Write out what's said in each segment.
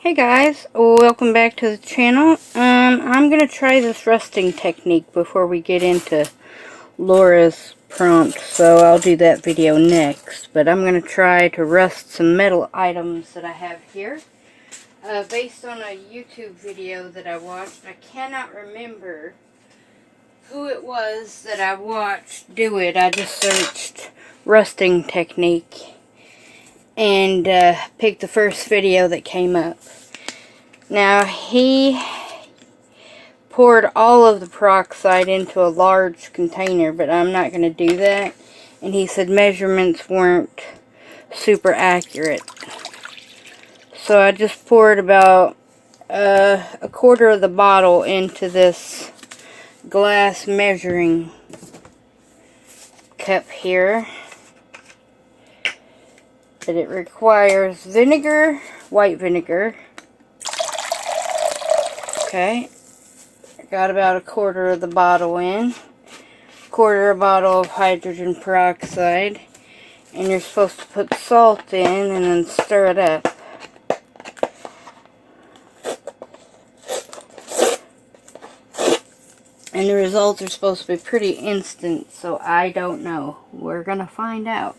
Hey guys, welcome back to the channel. I'm going to try this rusting technique before we get into Laura's prompt, so I'll do that video next. But I'm going to try to rust some metal items that I have here. Based on a YouTube video that I watched. I cannot remember who it was that I watched do it. I just searched rusting technique and picked the first video that came up. Now, he poured all of the peroxide into a large container, but I'm not going to do that. And he said measurements weren't super accurate. So I just poured about a quarter of the bottle into this glass measuring cup here. But it requires vinegar, white vinegar. Okay, I got about a quarter of the bottle in. Quarter of a bottle of hydrogen peroxide. And you're supposed to put salt in and then stir it up. And the results are supposed to be pretty instant, so I don't know. We're gonna find out.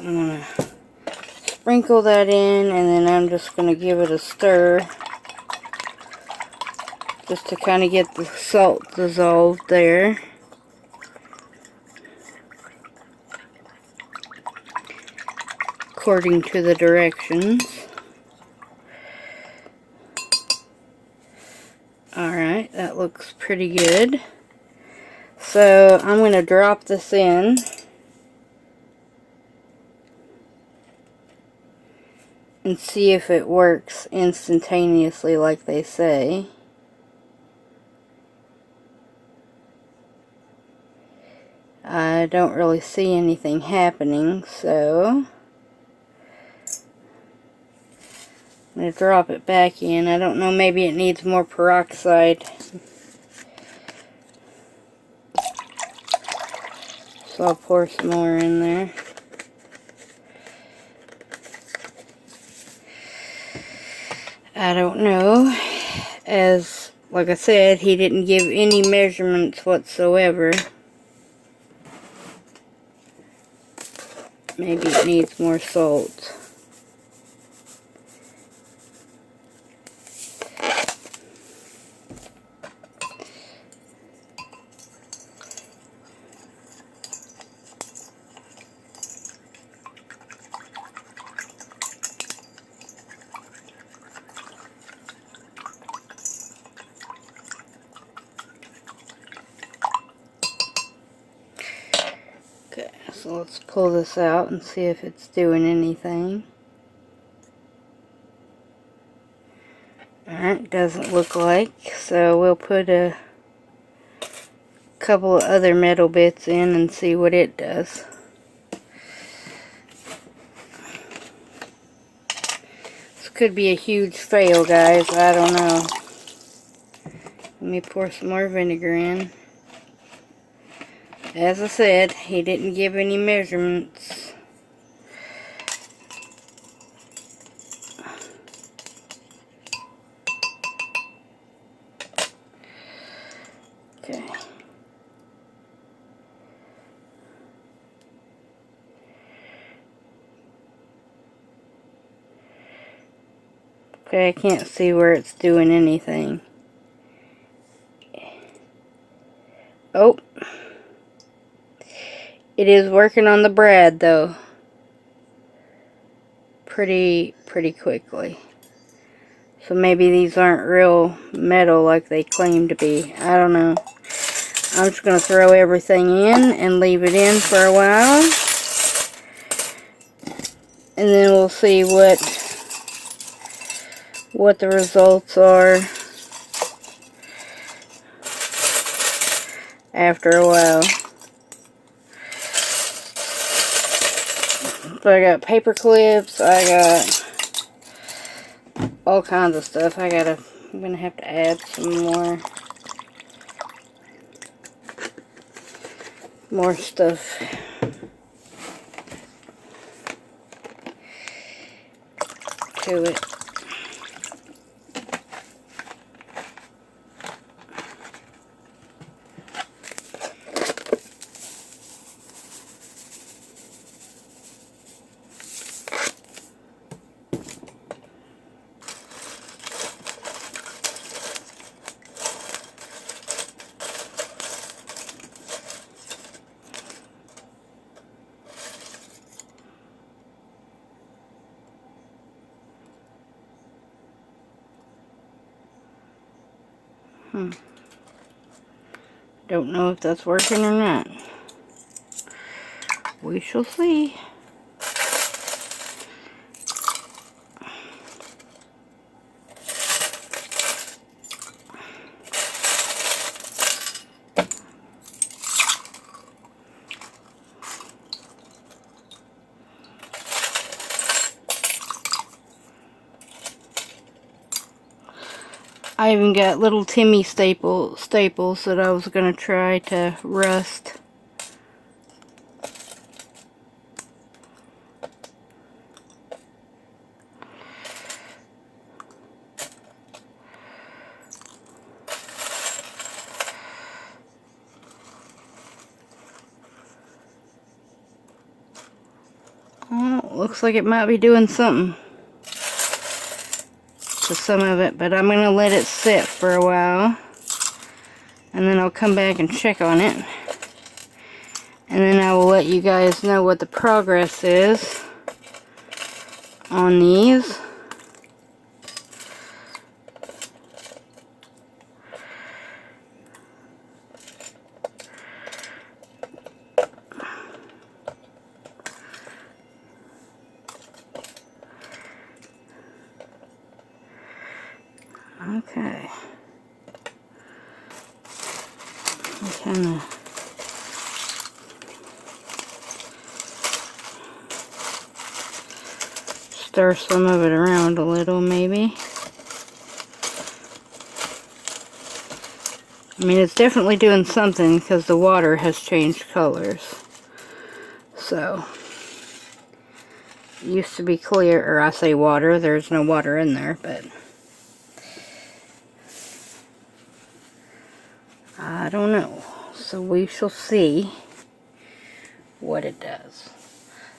I'm going to sprinkle that in, and then I'm just going to give it a stir just to kind of get the salt dissolved there. According to the directions. Alright, that looks pretty good. So I'm going to drop this in. And see if it works instantaneously like they say. I don't really see anything happening, so I'm going to drop it back in. I don't know, maybe it needs more peroxide. So I'll pour some more in there. I don't know, as like I said, he didn't give any measurements whatsoever. Maybe it needs more salt. Okay, so let's pull this out and see if it's doing anything. Alright, doesn't look like, so we'll put a couple of other metal bits in and see what it does. This could be a huge fail, guys, I don't know. Let me pour some more vinegar in. As I said, he didn't give any measurements. Okay. Okay, I can't see where it's doing anything. Oh. It is working on the brad though. Pretty quickly. So maybe these aren't real metal like they claim to be. I don't know. I'm just going to throw everything in and leave it in for a while. And then we'll see what the results are after a while. So I got paper clips, I got all kinds of stuff. I'm gonna have to add some more more stuff to it. Don't know if that's working or not. We shall see. I even got little Timmy staples that I was going to try to rust. Oh, looks like it might be doing something to some of it, but I'm going to let it sit for a while, and then I'll come back and check on it, and then I will let you guys know what the progress is on these. Okay. Kind of stir some of it around a little, maybe. I mean, it's definitely doing something because the water has changed colors. So, it used to be clear, or I say water, there's no water in there, but I don't know. So we shall see what it does.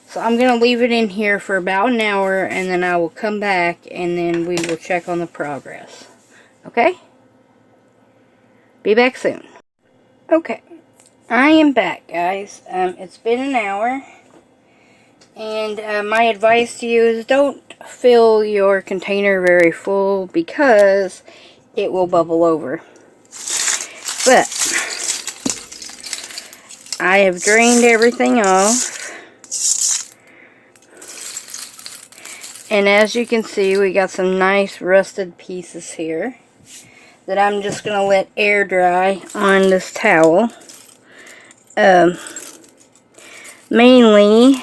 So I'm going to leave it in here for about an hour, and then I will come back and then we will check on the progress. Okay? Be back soon. Okay. I am back, guys. It's been an hour. And my advice to you is don't fill your container very full because it will bubble over. But I have drained everything off, and as you can see, we got some nice rusted pieces here that I'm just going to let air dry on this towel. Mainly,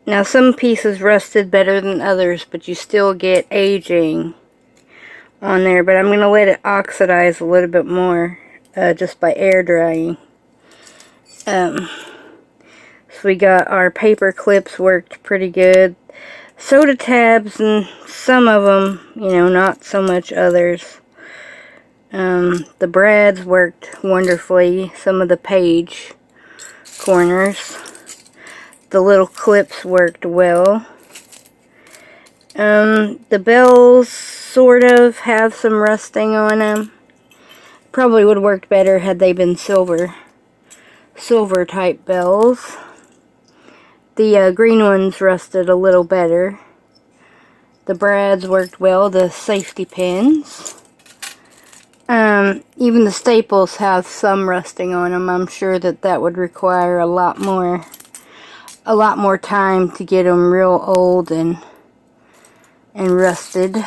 now some pieces rusted better than others, but you still get aging on there, but I'm going to let it oxidize a little bit more just by air drying. So we got our paper clips worked pretty good. Soda tabs, and some of them, you know, not so much others. The brads worked wonderfully. Some of the page corners. The little clips worked well. The bells sort of have some rusting on them. Probably would have worked better had they been silver type bells. The green ones rusted a little better. The brads worked well, the safety pins. Even the staples have some rusting on them. I'm sure that would require a lot more time to get them real old and rusted.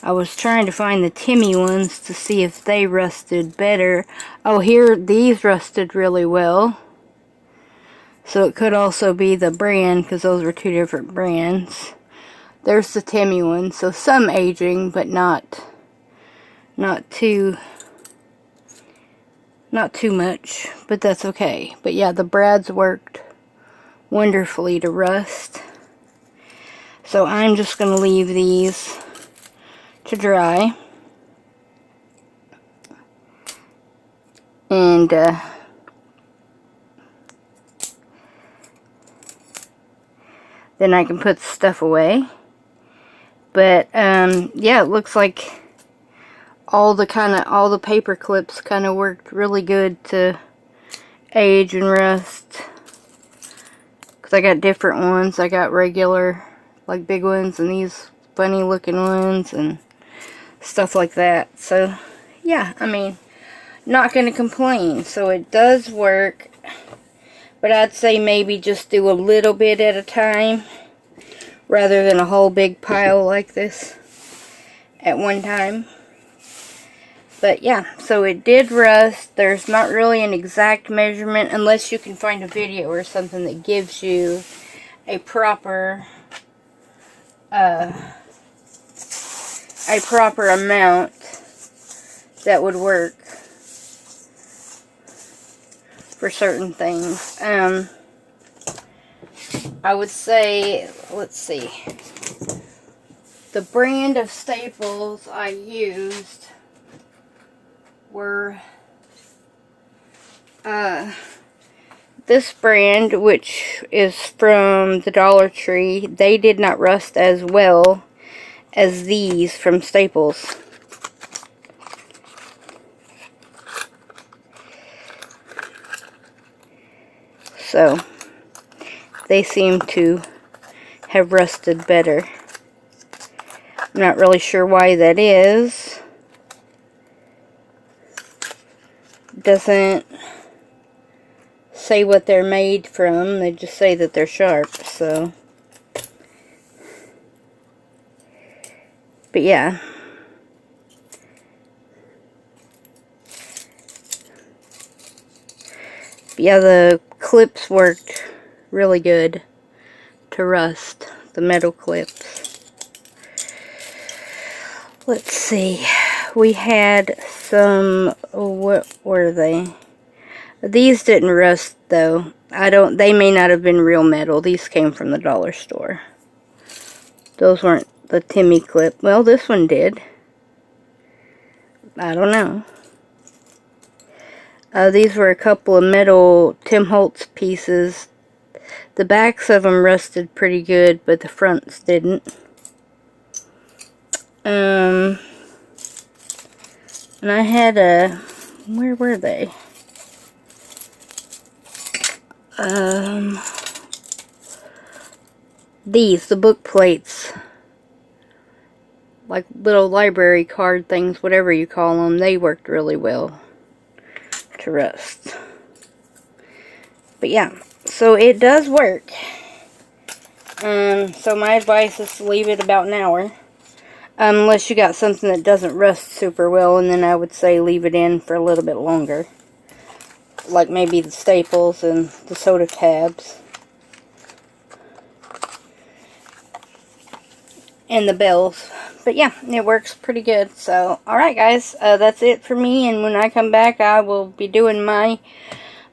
I was trying to find the Timmy ones to see if they rusted better. Oh, here, these rusted really well. So it could also be the brand, because those were two different brands. There's the Timmy one, so some aging, but not too Not too much, but that's okay. But yeah, the brads worked wonderfully to rust. So I'm just going to leave these to dry. And then I can put the stuff away. But yeah, it looks like all the paper clips kind of worked really good to age and rust. Cause I got different ones. I got regular, like big ones, and these funny looking ones and stuff like that. So yeah, I mean, not gonna complain. So it does work, but I'd say maybe just do a little bit at a time rather than a whole big pile like this at one time. But yeah, so it did rust. There's not really an exact measurement unless you can find a video or something that gives you a proper amount that would work for certain things. I would say, let's see, the brand of staples I used were this brand, which is from the Dollar Tree. They did not rust as well as these from Staples. So they seem to have rusted better. I'm not really sure why that is. Doesn't say what they're made from. They just say that they're sharp. So, but yeah, the clips worked really good to rust, the metal clips. Let's see, we had some, what were they? These didn't rust though. They may not have been real metal. These came from the dollar store. Those weren't the Timmy clip. Well, this one did. I don't know. These were a couple of metal Tim Holtz pieces. The backs of them rusted pretty good, but the fronts didn't. And I had where were they? The book plates. Like little library card things, whatever you call them. They worked really well to rust. But yeah, so it does work. So my advice is to leave it about an hour. Unless you got something that doesn't rust super well, and then I would say leave it in for a little bit longer. Like maybe the staples and the soda tabs. And the bells. But yeah, it works pretty good. So, alright guys, that's it for me. And when I come back, I will be doing my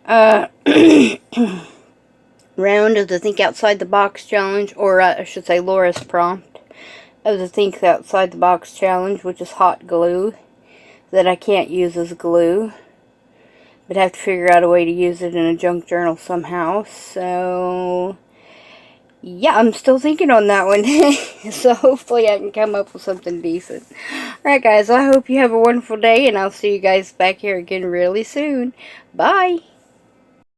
round of the Think Outside the Box challenge. Or I should say Laura's prompt of the Think Outside the Box challenge, which is hot glue that I can't use as glue, but have to figure out a way to use it in a junk journal somehow. So yeah, I'm still thinking on that one. So hopefully I can come up with something decent. Alright guys, I hope you have a wonderful day, and I'll see you guys back here again really soon. Bye!